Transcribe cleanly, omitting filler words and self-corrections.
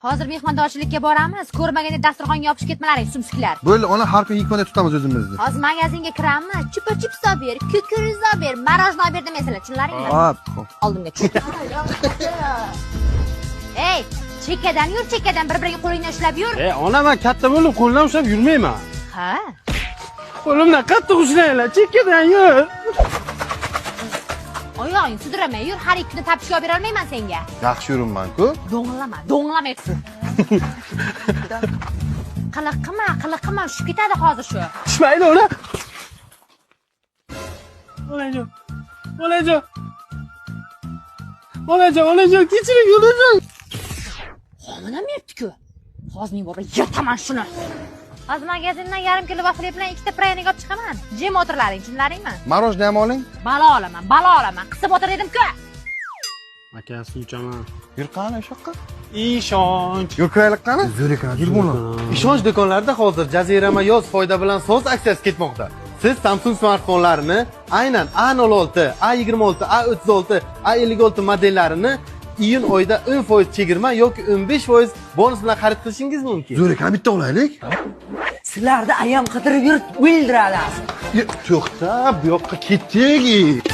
Hozir mehmondorchilikka boramiz. Ko'rmaganda dasturxonga yopishib ketmalaring, sumsiklar. Bo'ldi, ona har kuni yigitmanda tutamiz o'zimizni. Hozir magazinga kiramiz. Chupa chips olib ber, kukuriz olib ber, marojna olib ber demaysizlar, tushunlaringmi? Hop. Oldimga tush. Ey, chekkadan yur, chekkadan bir-biriga qo'lingni ushlab yur. Ona, men katta bo'lib qo'ldan ushlab yurmayman. Ha? Qo'limdan qattiq ushlanglar, chekkadan yur. Oyog'ing sudrama, yur, har ikkini tapishga olib bera olmayman senga. Yaxshi yuribman-ku. Do'nglama etsin. Qiliqima, tushib ketadi hozir shu. Tushmaydi ona. Onajon, kechiring, onajon. Homina mertku. Hozirning bor, yataman shuni. Hozir magazindan yarim kilo vafli bilan ikkita praynik olib chiqaman. Jim o'tirlaring, tushunlaringmi? Marojna ham oling. Balo olaman. Qisib o'tir dedim-ku. Aka, suv ichaman. Yur qani o'sha yoqqa. Ishonch. Yur kiraylik qani. Zo'r ekan, yur bo'lma. Ishonch do'konlarida hozir jazirama yoz foyda bilan so'z aksiyasi ketmoqda. Siz Samsung smartfonlarini aynan A06, A26, A36, A56 modellarini iyun oyida 10% chegirma yoki 15% bonus bilan xarid qilishingiz mumkin. Zo'r ekan, bitta olaylik. Sizlarda ayam qidirib yurib o'ldiradi. To'xta, bu yoqqa ketdik.